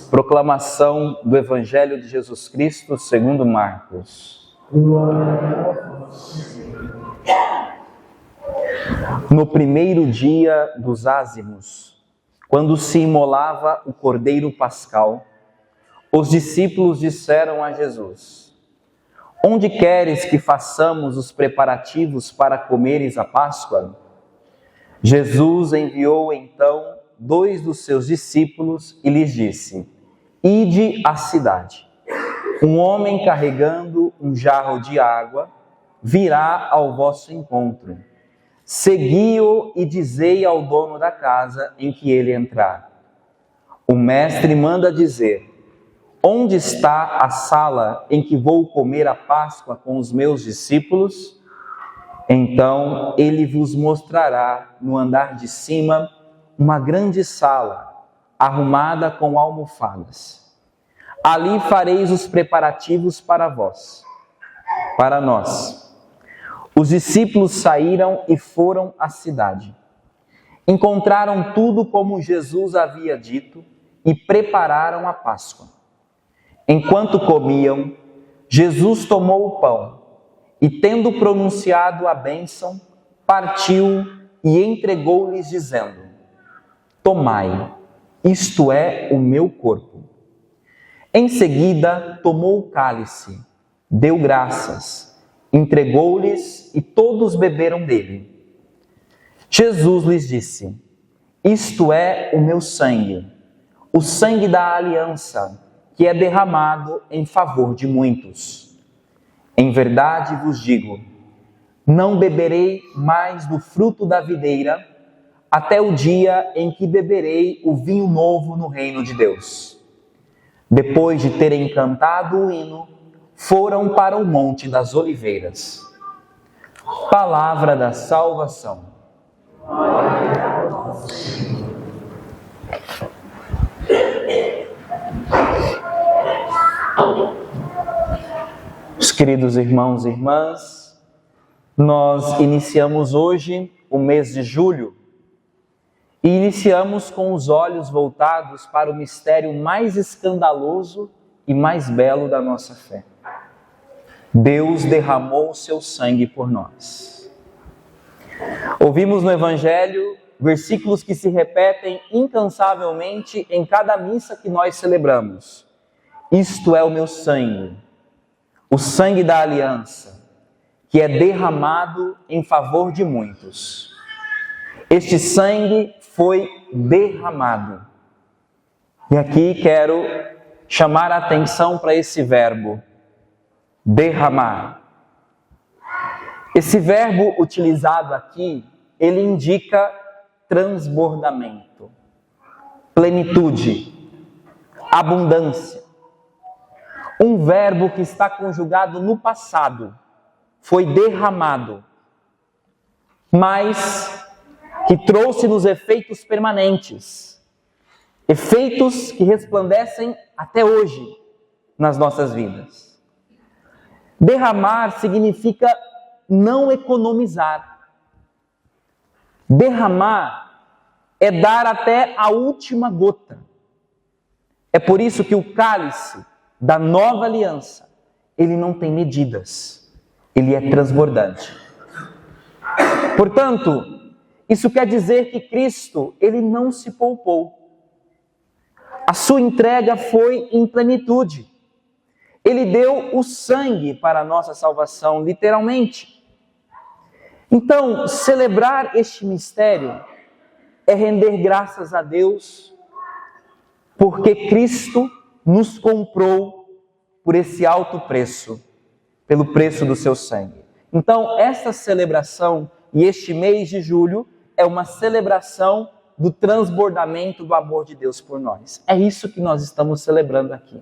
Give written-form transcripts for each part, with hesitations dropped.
Proclamação do Evangelho de Jesus Cristo segundo Marcos. No primeiro dia dos ázimos, quando se imolava o cordeiro pascal, os discípulos disseram a Jesus: Onde queres que façamos os preparativos para comeres a Páscoa? Jesus enviou então 2 dos seus discípulos e lhes disse: Ide à cidade. Um homem carregando um jarro de água virá ao vosso encontro. Segui-o e dizei ao dono da casa em que ele entrar: O mestre manda dizer: Onde está a sala em que vou comer a Páscoa com os meus discípulos? Então ele vos mostrará no andar de cima uma grande sala, arrumada com almofadas. Ali fareis os preparativos para vós, para nós. Os discípulos saíram e foram à cidade. Encontraram tudo como Jesus havia dito e prepararam a Páscoa. Enquanto comiam, Jesus tomou o pão e, tendo pronunciado a bênção, partiu e entregou-lhes, dizendo: Tomai, isto é o meu corpo. Em seguida, tomou o cálice, deu graças, entregou-lhes e todos beberam dele. Jesus lhes disse: Isto é o meu sangue, o sangue da aliança, que é derramado em favor de muitos. Em verdade vos digo, não beberei mais do fruto da videira, até o dia em que beberei o vinho novo no reino de Deus. Depois de terem cantado o hino, foram para o Monte das Oliveiras. Palavra da salvação. Os queridos irmãos e irmãs, nós iniciamos hoje o mês de julho e iniciamos com os olhos voltados para o mistério mais escandaloso e mais belo da nossa fé. Deus derramou o seu sangue por nós. Ouvimos no Evangelho versículos que se repetem incansavelmente em cada missa que nós celebramos. Isto é o meu sangue, o sangue da aliança, que é derramado em favor de muitos. Este sangue foi derramado. E aqui quero chamar a atenção para esse verbo, derramar. Esse verbo utilizado aqui, ele indica transbordamento, plenitude, abundância. Um verbo que está conjugado no passado, foi derramado, mas que trouxe-nos efeitos permanentes, efeitos que resplandecem até hoje nas nossas vidas. Derramar significa não economizar. Derramar é dar até a última gota. É por isso que o cálice da nova aliança, ele não tem medidas, ele é transbordante. Portanto, isso quer dizer que Cristo, ele não se poupou. A sua entrega foi em plenitude. Ele deu o sangue para a nossa salvação, literalmente. Então, celebrar este mistério é render graças a Deus, porque Cristo nos comprou por esse alto preço, pelo preço do seu sangue. Então, essa celebração e este mês de julho é uma celebração do transbordamento do amor de Deus por nós. É isso que nós estamos celebrando aqui.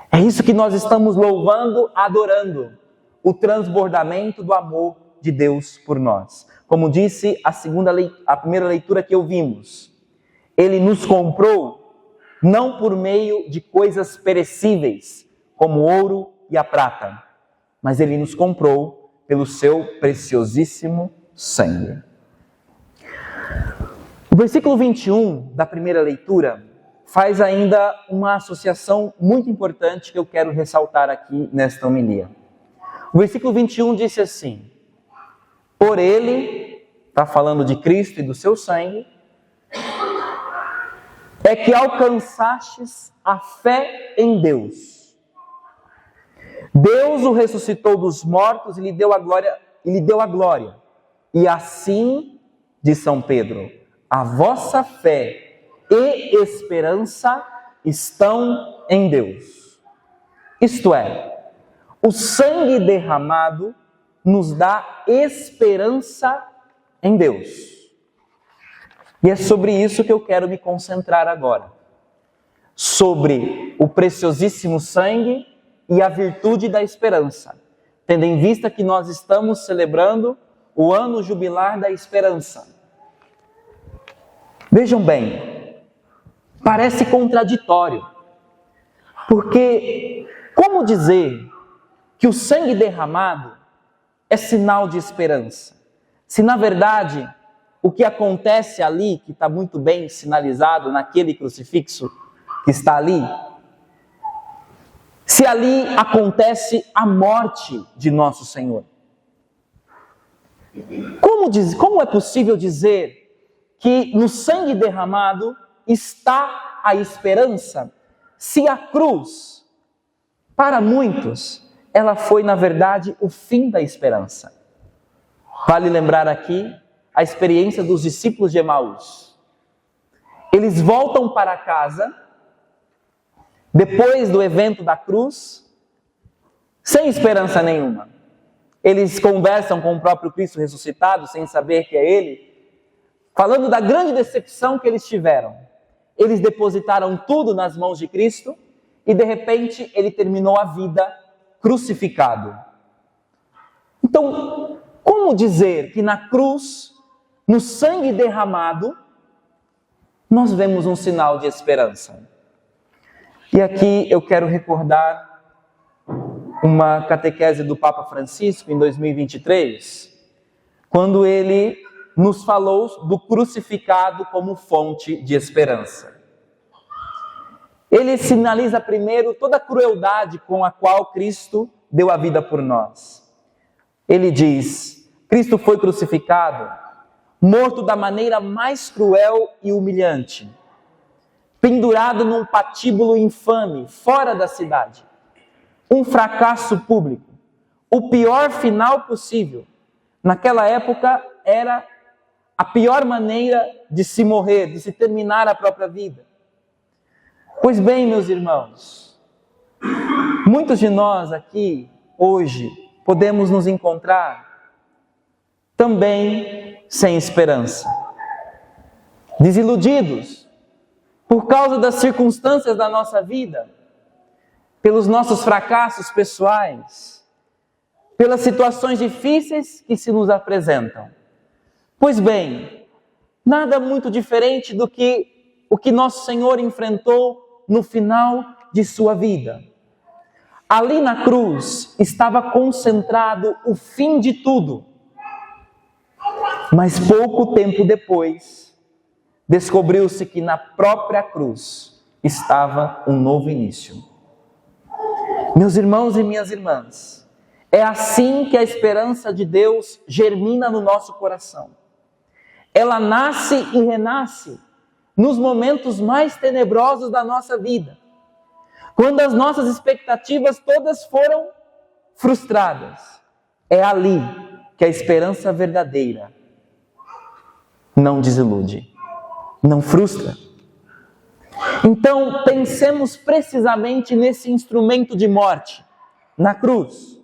É isso que nós estamos louvando, adorando, o transbordamento do amor de Deus por nós. Como disse a primeira leitura que ouvimos, Ele nos comprou não por meio de coisas perecíveis, como o ouro e a prata, mas Ele nos comprou pelo seu preciosíssimo sangue. O versículo 21 da primeira leitura faz ainda uma associação muito importante que eu quero ressaltar aqui nesta homilia. O versículo 21 disse assim: por ele, está falando de Cristo e do seu sangue, é que alcançastes a fé em Deus. Deus o ressuscitou dos mortos e lhe deu a glória. E assim, diz São Pedro, a vossa fé e esperança estão em Deus. Isto é, o sangue derramado nos dá esperança em Deus. E é sobre isso que eu quero me concentrar agora. Sobre o preciosíssimo sangue e a virtude da esperança, tendo em vista que nós estamos celebrando o ano jubilar da esperança. Vejam bem, parece contraditório, porque como dizer que o sangue derramado é sinal de esperança, se na verdade o que acontece ali, que está muito bem sinalizado naquele crucifixo que está ali, se ali acontece a morte de nosso Senhor? Como é possível dizer que no sangue derramado está a esperança, se a cruz, para muitos, ela foi na verdade o fim da esperança? Vale lembrar aqui a experiência dos discípulos de Emaús. Eles voltam para casa, depois do evento da cruz, sem esperança nenhuma. Eles conversam com o próprio Cristo ressuscitado, sem saber que é Ele, falando da grande decepção que eles tiveram. Eles depositaram tudo nas mãos de Cristo e de repente Ele terminou a vida crucificado. Então, como dizer que na cruz, no sangue derramado, nós vemos um sinal de esperança? E aqui eu quero recordar uma catequese do Papa Francisco em 2023, quando ele nos falou do crucificado como fonte de esperança. Ele sinaliza primeiro toda a crueldade com a qual Cristo deu a vida por nós. Ele diz: Cristo foi crucificado, morto da maneira mais cruel e humilhante, pendurado num patíbulo infame, fora da cidade. Um fracasso público, o pior final possível. Naquela época era a pior maneira de se morrer, de se terminar a própria vida. Pois bem, meus irmãos, muitos de nós aqui, hoje, podemos nos encontrar também sem esperança, desiludidos por causa das circunstâncias da nossa vida, pelos nossos fracassos pessoais, pelas situações difíceis que se nos apresentam. Pois bem, nada muito diferente do que o que nosso Senhor enfrentou no final de sua vida. Ali na cruz estava concentrado o fim de tudo. Mas pouco tempo depois, descobriu-se que na própria cruz estava um novo início. Meus irmãos e minhas irmãs, é assim que a esperança de Deus germina no nosso coração. Ela nasce e renasce nos momentos mais tenebrosos da nossa vida, quando as nossas expectativas todas foram frustradas. É ali que a esperança verdadeira não desilude, não frustra. Então, pensemos precisamente nesse instrumento de morte, na cruz.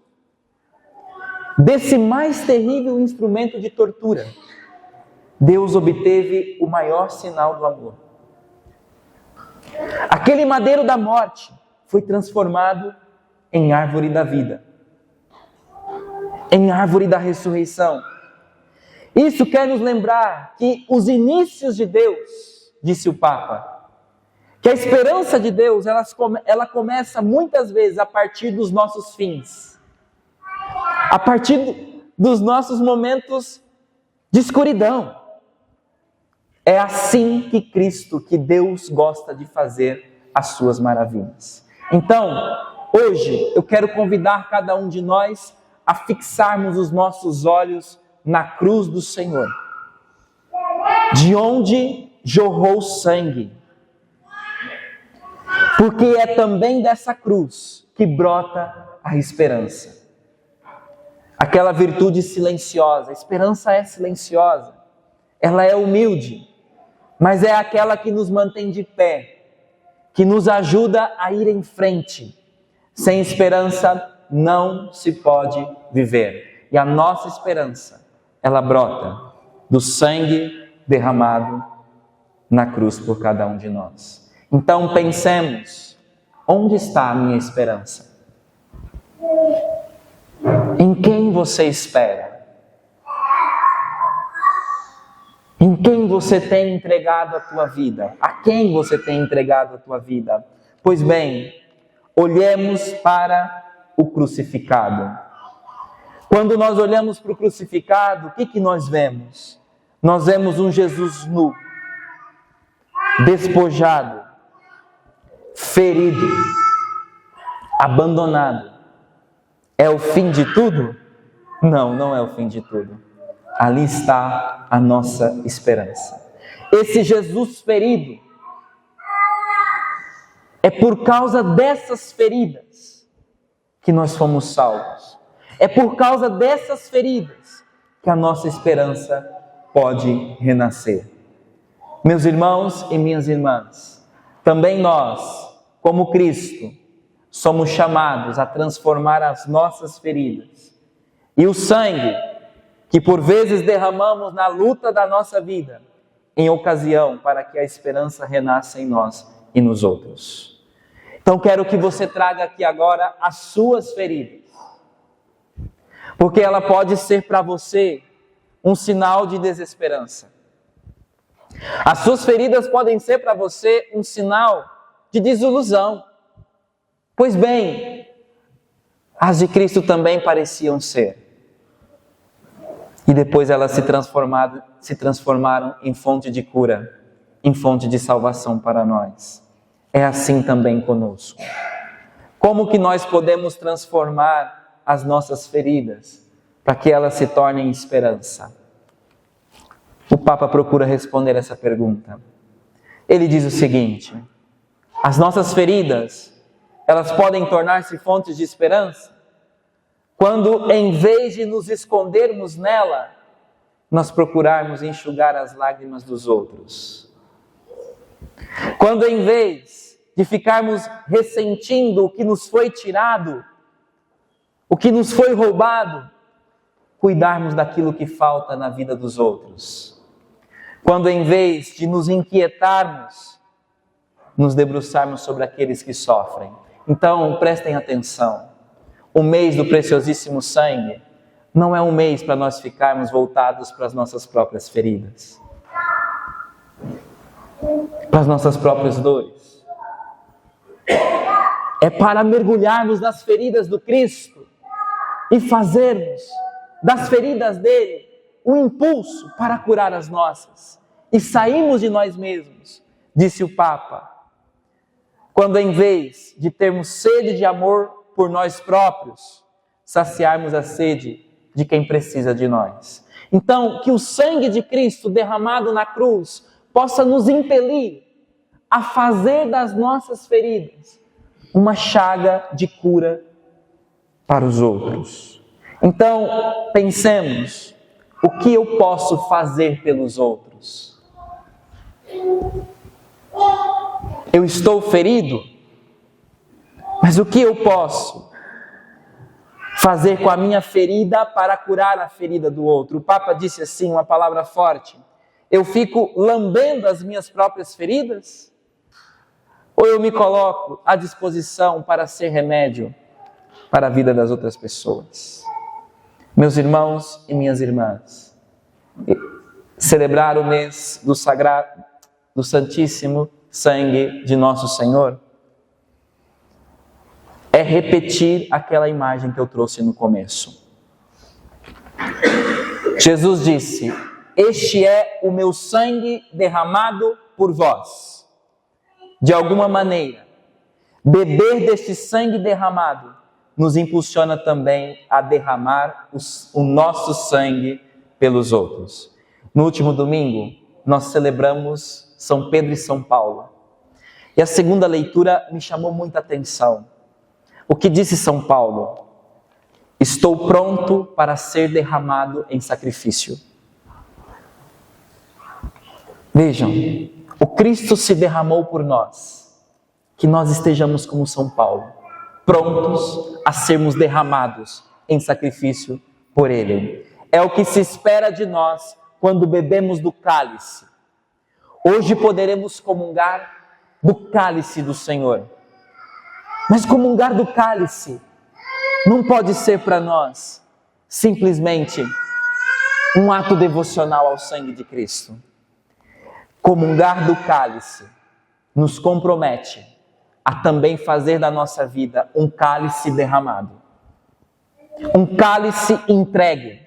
Desse mais terrível instrumento de tortura, Deus obteve o maior sinal do amor. Aquele madeiro da morte foi transformado em árvore da vida, em árvore da ressurreição. Isso quer nos lembrar que os inícios de Deus, disse o Papa, que a esperança de Deus, ela começa muitas vezes a partir dos nossos fins, a partir dos nossos momentos de escuridão. É assim que Cristo, que Deus gosta de fazer as suas maravilhas. Então, hoje eu quero convidar cada um de nós a fixarmos os nossos olhos na cruz do Senhor, de onde jorrou sangue. Porque é também dessa cruz que brota a esperança. Aquela virtude silenciosa. A esperança é silenciosa. Ela é humilde. Mas é aquela que nos mantém de pé. Que nos ajuda a ir em frente. Sem esperança não se pode viver. E a nossa esperança, ela brota do sangue derramado na cruz por cada um de nós. Então pensemos, onde está a minha esperança? Em quem você espera? Em quem você tem entregado a tua vida? A quem você tem entregado a tua vida? Pois bem, olhemos para o crucificado. Quando nós olhamos para o crucificado, o que nós vemos? Nós vemos um Jesus nu, despojado, ferido, abandonado. É o fim de tudo? Não, não é o fim de tudo. Ali está a nossa esperança. Esse Jesus ferido, é por causa dessas feridas que nós fomos salvos. É por causa dessas feridas que a nossa esperança pode renascer. Meus irmãos e minhas irmãs, também nós, como Cristo, somos chamados a transformar as nossas feridas. E o sangue que por vezes derramamos na luta da nossa vida, em ocasião para que a esperança renasça em nós e nos outros. Então quero que você traga aqui agora as suas feridas. Porque ela pode ser para você um sinal de desesperança. As suas feridas podem ser para você um sinal de desilusão. Pois bem, as de Cristo também pareciam ser. E depois elas se transformaram em fonte de cura, em fonte de salvação para nós. É assim também conosco. Como que nós podemos transformar as nossas feridas para que elas se tornem esperança? O Papa procura responder essa pergunta. Ele diz o seguinte: as nossas feridas, elas podem tornar-se fontes de esperança quando, em vez de nos escondermos nela, nós procurarmos enxugar as lágrimas dos outros. Quando, em vez de ficarmos ressentindo o que nos foi tirado, o que nos foi roubado, cuidarmos daquilo que falta na vida dos outros. Quando, em vez de nos inquietarmos, nos debruçarmos sobre aqueles que sofrem. Então, prestem atenção. O mês do preciosíssimo sangue não é um mês para nós ficarmos voltados para as nossas próprias feridas, para as nossas próprias dores. É para mergulharmos nas feridas do Cristo e fazermos das feridas dele um impulso para curar as nossas. E saímos de nós mesmos, disse o Papa, quando em vez de termos sede de amor por nós próprios, saciarmos a sede de quem precisa de nós. Então, que o sangue de Cristo derramado na cruz possa nos impelir a fazer das nossas feridas uma chaga de cura para os outros. Então, pensemos, o que eu posso fazer pelos outros? Eu estou ferido? Mas o que eu posso fazer com a minha ferida para curar a ferida do outro? O Papa disse assim, uma palavra forte: eu fico lambendo as minhas próprias feridas? Ou eu me coloco à disposição para ser remédio para a vida das outras pessoas? Meus irmãos e minhas irmãs, celebrar o mês do sagrado, do Santíssimo Sangue de Nosso Senhor, é repetir aquela imagem que eu trouxe no começo. Jesus disse: este é o meu sangue derramado por vós. De alguma maneira, beber deste sangue derramado nos impulsiona também a derramar o nosso sangue pelos outros. No último domingo, nós celebramos São Pedro e São Paulo. E a segunda leitura me chamou muita atenção. O que disse São Paulo? Estou pronto para ser derramado em sacrifício. Vejam, o Cristo se derramou por nós, que nós estejamos como São Paulo, prontos a sermos derramados em sacrifício por Ele. É o que se espera de nós quando bebemos do cálice. Hoje poderemos comungar do cálice do Senhor. Mas comungar do cálice não pode ser para nós simplesmente um ato devocional ao sangue de Cristo. Comungar do cálice nos compromete a também fazer da nossa vida um cálice derramado. Um cálice entregue.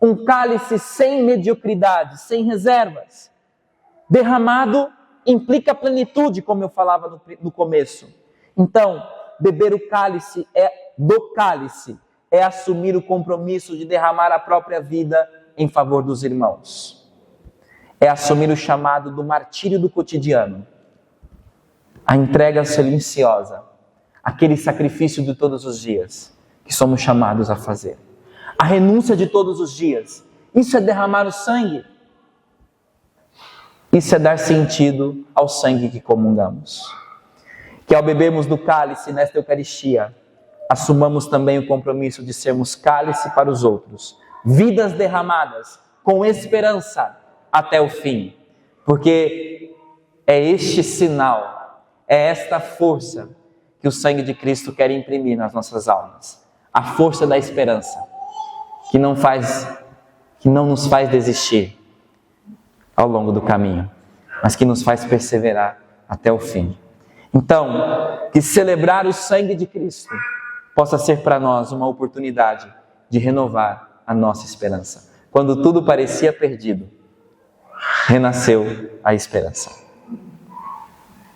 Um cálice sem mediocridade, sem reservas. Derramado implica plenitude, como eu falava no começo. Então, beber o cálice do cálice é assumir o compromisso de derramar a própria vida em favor dos irmãos. É assumir o chamado do martírio do cotidiano, a entrega silenciosa, aquele sacrifício de todos os dias que somos chamados a fazer. A renúncia de todos os dias, isso é derramar o sangue. Isso é dar sentido ao sangue que comungamos. Que ao bebermos do cálice nesta Eucaristia, assumamos também o compromisso de sermos cálice para os outros, vidas derramadas com esperança até o fim, porque é este sinal, é esta força que o sangue de Cristo quer imprimir nas nossas almas, a força da esperança, que não nos faz desistir ao longo do caminho, mas que nos faz perseverar até o fim. Então, que celebrar o sangue de Cristo possa ser para nós uma oportunidade de renovar a nossa esperança. Quando tudo parecia perdido, renasceu a esperança.